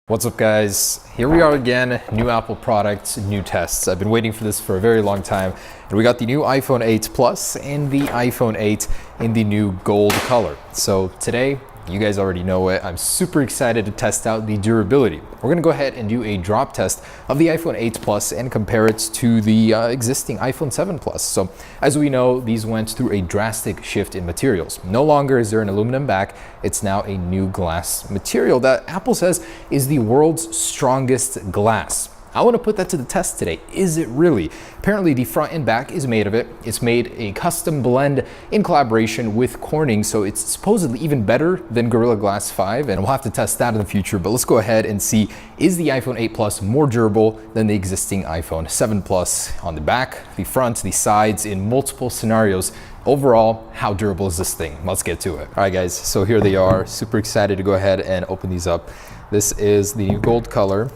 What's up, guys? Here we are again, new Apple products, new tests. I've been waiting for this for a very long time. And we got the new iPhone 8 Plus and the iPhone 8 in the new gold color. So today, you guys already know it, I'm super excited to test out the durability. We're gonna go ahead and do a drop test of the iPhone 8 Plus and compare it to the existing iPhone 7 Plus. So as we know, these went through a drastic shift in materials. No longer is there an aluminum back, it's now a new glass material that Apple says is the world's strongest glass. I want to put that to the test today. Is it really? Apparently the front and back is made of it. It's made a custom blend in collaboration with Corning, so it's supposedly even better than Gorilla Glass 5, and we'll have to test that in the future. But let's go ahead and see, is the iPhone 8 Plus more durable than the existing iPhone 7 Plus on the back, the front, the sides, in multiple scenarios? Overall, how durable is this thing? Let's get to it. All right, guys, so here they are. Super excited to go ahead and open these up. This is the new gold color.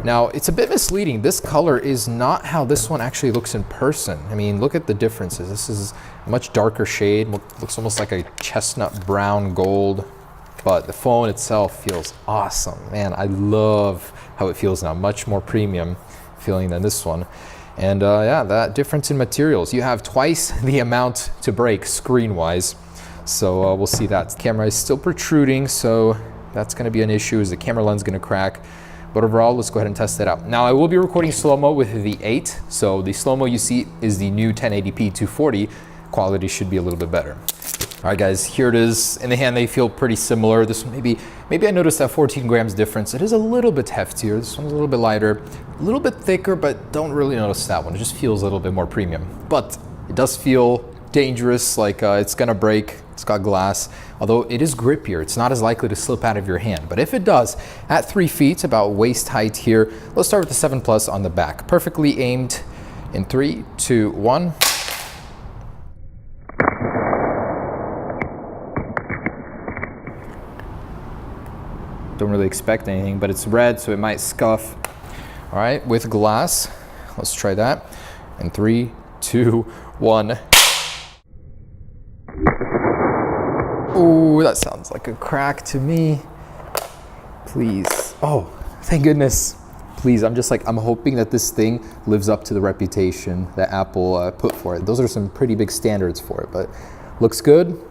Now, it's a bit misleading. This color is not how this one actually looks in person. I mean, look at the differences. This is a much darker shade. Looks almost like a chestnut brown gold, but the phone itself feels awesome. Man, I love how it feels now. Much more premium feeling than this one. And yeah, that difference in materials. You have twice the amount to break screen-wise. So we'll see that. The camera is still protruding, so that's gonna be an issue. Is the camera lens gonna crack? But overall, let's go ahead and test it out. Now, I will be recording slow-mo with the 8. So the slow-mo you see is the new 1080p 240. Quality should be a little bit better. All right, guys, here it is. In the hand, they feel pretty similar. This one, maybe I noticed that 14 grams difference. It is a little bit heftier. This one's a little bit lighter, a little bit thicker, but don't really notice that one. It just feels a little bit more premium. But it does feel dangerous, like it's gonna break. It's got glass, although it is grippier. It's not as likely to slip out of your hand. But if it does, at 3 feet, about waist height here, let's start with the 7 Plus on the back. Perfectly aimed in 3, 2, 1. Don't really expect anything, but it's red, so it might scuff. All right, with glass, let's try that. In 3, 2, 1. Ooh, that sounds like a crack to me. Please. Oh, thank goodness. Please, I'm hoping that this thing lives up to the reputation that Apple put for it. Those are some pretty big standards for it, but looks good.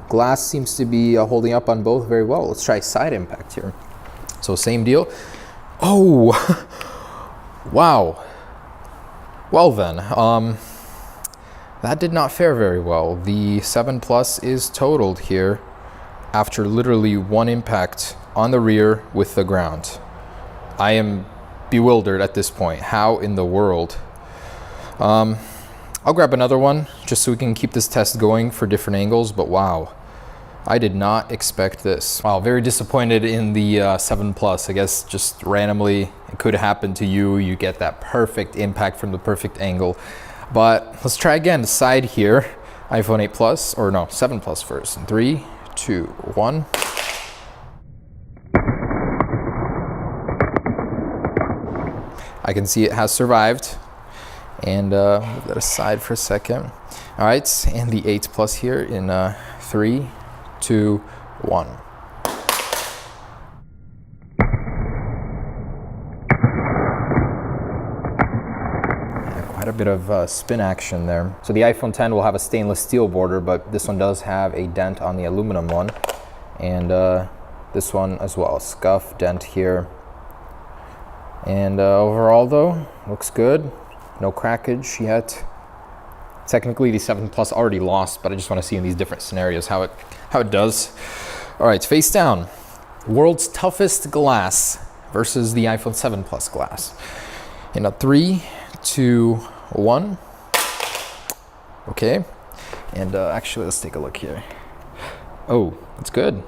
Glass seems to be holding up on both very well. Let's try side impact here. So same deal. Oh, wow. Well then, that did not fare very well. The 7 Plus is totaled here after literally one impact on the rear with the ground. I am bewildered at this point. How in the world? I'll grab another one just so we can keep this test going for different angles, but wow. I did not expect this. Wow, very disappointed in the 7 Plus. I guess just randomly, it could happen to you. You get that perfect impact from the perfect angle. But let's try again, the side here. iPhone 8 Plus, or no, 7 Plus first. In 3, 2, 1. I can see it has survived. And move that aside for a second. All right, and the 8 Plus here in 3, 2, 1. Quite a bit of spin action there. So the iPhone 10 will have a stainless steel border, but this one does have a dent on the aluminum one. And this one as well, scuff, dent here. And overall though, looks good. No crackage yet. Technically the 7 Plus already lost, but I just want to see in these different scenarios how it does. All right, face down. World's toughest glass versus the iPhone 7 Plus glass. In a 3, 2, 1. Okay, and actually let's take a look here. Oh, that's good.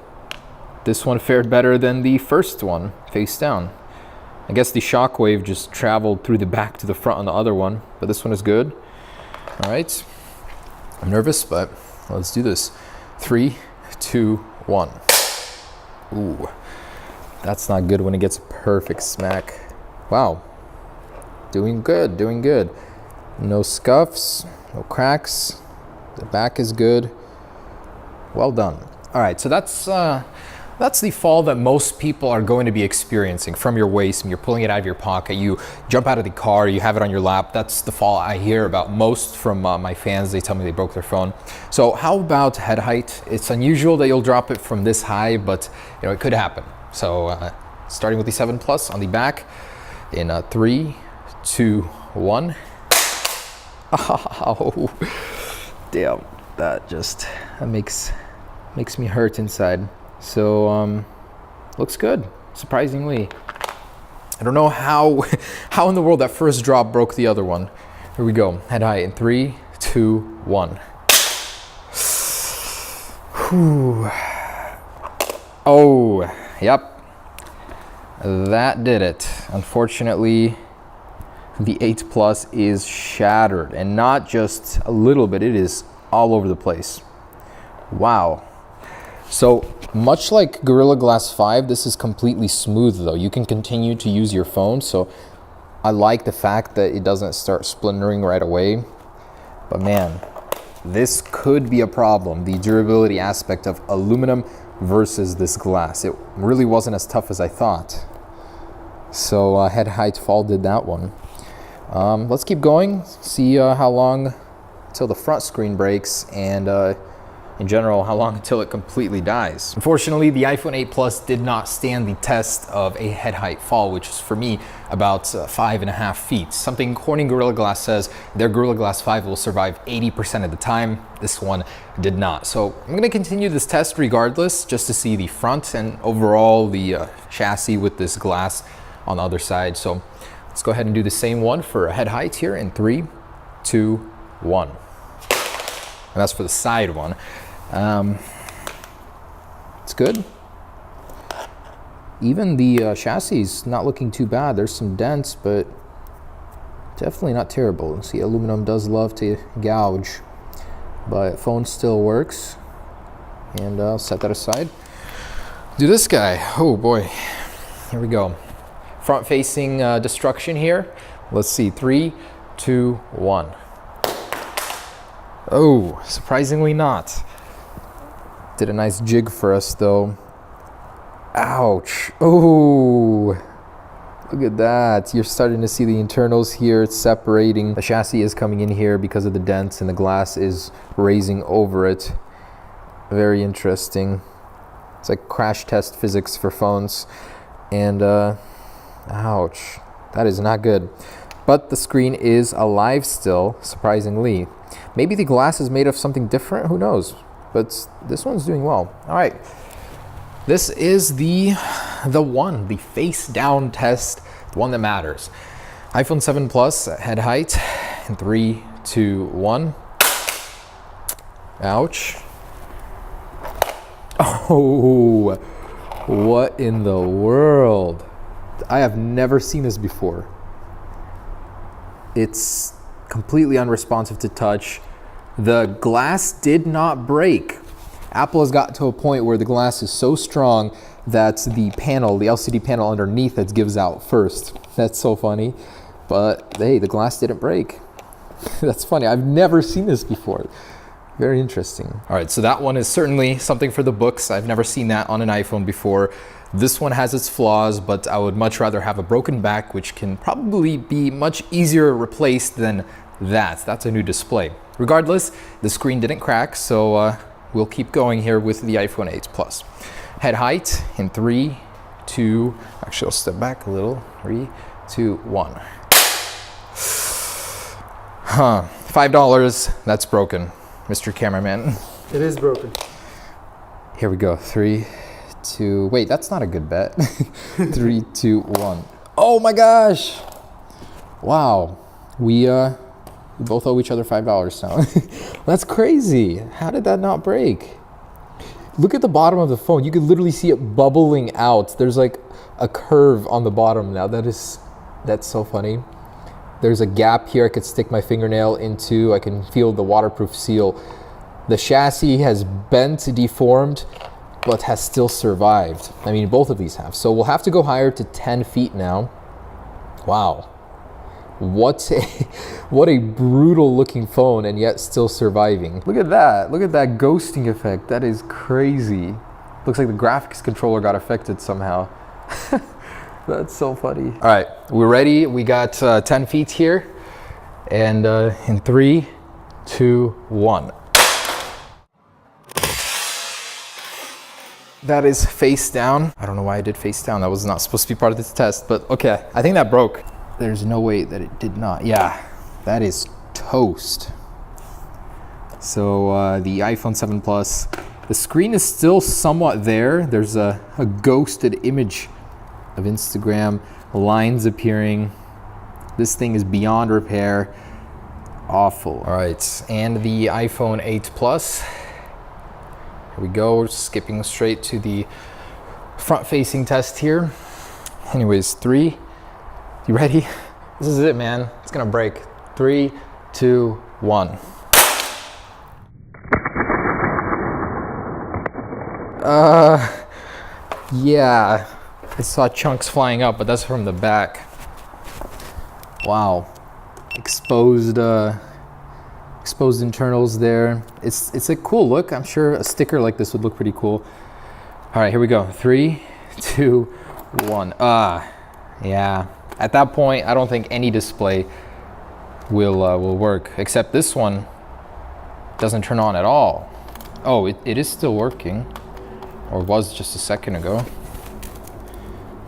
This one fared better than the first one, face down. I guess the shockwave just traveled through the back to the front on the other one, but this one is good. All right, I'm nervous, but let's do this. 3, 2, 1. Ooh, that's not good when it gets a perfect smack. Wow, doing good, doing good. No scuffs, no cracks. The back is good. Well done. All right, so that's That's the fall that most people are going to be experiencing from your waist. When you're pulling it out of your pocket, you jump out of the car, you have it on your lap. That's the fall I hear about most from my fans. They tell me they broke their phone. So how about head height? It's unusual that you'll drop it from this high, but it could happen. So starting with the 7 Plus on the back in 3, 2, 1. Oh, damn, that makes me hurt inside. So looks good, surprisingly. I don't know how in the world that first drop broke the other one. Here we go, head height in 3, 2, 1. Whew. Oh, yep, that did it. Unfortunately, the 8 Plus is shattered, and not just a little bit, it is all over the place. Wow. So much like Gorilla Glass 5, this is completely smooth though. You can continue to use your phone, so I like the fact that it doesn't start splintering right away. But man, this could be a problem, the durability aspect of aluminum versus this glass. It really wasn't as tough as I thought. So head height fall did that one. Let's keep going, see how long till the front screen breaks, and in general, how long until it completely dies. Unfortunately, the iPhone 8 Plus did not stand the test of a head height fall, which is for me about 5.5 feet. Something Corning Gorilla Glass says their Gorilla Glass 5 will survive 80% of the time. This one did not. So I'm gonna continue this test regardless, just to see the front and overall the chassis with this glass on the other side. So let's go ahead and do the same one for head height here in 3, 2, 1. And that's for the side one. It's good. Even the chassis is not looking too bad. There's some dents, but definitely not terrible. See, aluminum does love to gouge, but phone still works. And I'll set that aside. Do this guy. Oh boy. Here we go. Front facing destruction here. Let's see. 3, 2, 1. Oh, surprisingly not. Did a nice jig for us though. Ouch. Oh, look at that. You're starting to see the internals here. It's separating. The chassis is coming in here because of the dents, and the glass is raising over it. Very interesting. It's like crash test physics for phones. And ouch, that is not good. But the screen is alive still, surprisingly. Maybe the glass is made of something different, who knows? But this one's doing well. All right, this is the one, the face down test, the one that matters. iPhone 7 Plus head height in 3, 2, 1. Ouch. Oh, what in the world? I have never seen this before. It's completely unresponsive to touch. The glass did not break. Apple has gotten to a point where the glass is so strong that the panel, the LCD panel underneath it gives out first. That's so funny. But hey, the glass didn't break. That's funny. I've never seen this before. Very interesting. All right, so that one is certainly something for the books. I've never seen that on an iPhone before. This one has its flaws, but I would much rather have a broken back, which can probably be much easier replaced than that. That's a new display. Regardless, the screen didn't crack, so we'll keep going here with the iPhone 8 Plus. Head height in 3, 2, actually I'll step back a little. 3, 2, 1. Huh, $5, that's broken, Mr. Cameraman. It is broken. Here we go, 3, 2, wait, that's not a good bet. 3, 2, 1. Oh my gosh! Wow, we both owe each other $5 now. That's crazy. How did that not break? Look at the bottom of the phone. You could literally see it bubbling out. There's like a curve on the bottom now. That's so funny. There's a gap here I could stick my fingernail into. I can feel the waterproof seal. The chassis has bent, deformed, but has still survived. I mean, both of these have. So we'll have to go higher to 10 feet now. Wow. What a brutal looking phone, and yet still surviving. Look at that. Look at that ghosting effect. That is crazy. Looks like the graphics controller got affected somehow. That's so funny. All right, we're ready. We got 10 feet here. And in 3, 2, 1. That is face down. I don't know why I did face down. That was not supposed to be part of this test, but okay. I think that broke. There's no way that it did not. Yeah, that is toast. So the iPhone 7 Plus, the screen is still somewhat there. There's a ghosted image of Instagram, lines appearing. This thing is beyond repair. Awful. All right, and the iPhone 8 Plus. Here we go, we're skipping straight to the front-facing test here. Anyways, 3, you ready? This is it, man. It's gonna break. 3, 2, 1. Yeah, I saw chunks flying up, but that's from the back. Wow, exposed internals there. It's a cool look. I'm sure a sticker like this would look pretty cool. All right, here we go. 3, 2, 1. Yeah. At that point, I don't think any display will work, except this one doesn't turn on at all. Oh, it is still working, or was just a second ago.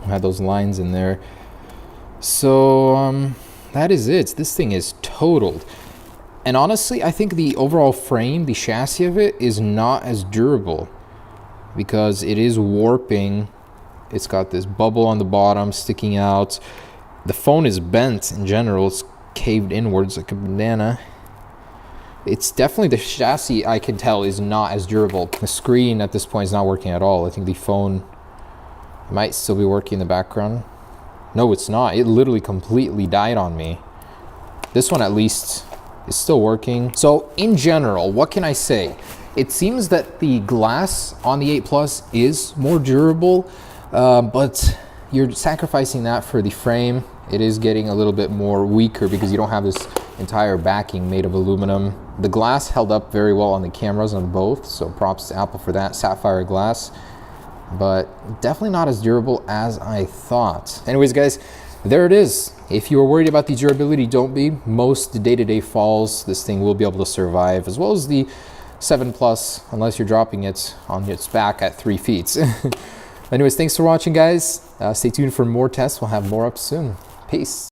I had those lines in there. So that is it. This thing is totaled. And honestly, I think the overall frame, the chassis of it, is not as durable because it is warping. It's got this bubble on the bottom sticking out. The phone is bent in general. It's caved inwards like a banana. It's definitely the chassis, I can tell, is not as durable. The screen at this point is not working at all. I think the phone might still be working in the background. No, it's not. It literally completely died on me. This one at least is still working. So in general, what can I say? It seems that the glass on the 8 Plus is more durable, but you're sacrificing that for the frame. It is getting a little bit more weaker because you don't have this entire backing made of aluminum. The glass held up very well on the cameras on both, so props to Apple for that, sapphire glass, but definitely not as durable as I thought. Anyways, guys, there it is. If you were worried about the durability, don't be. Most day-to-day falls, this thing will be able to survive, as well as the 7 Plus, unless you're dropping it on its back at 3 feet. Anyways, thanks for watching, guys. Stay tuned for more tests. We'll have more up soon. Peace.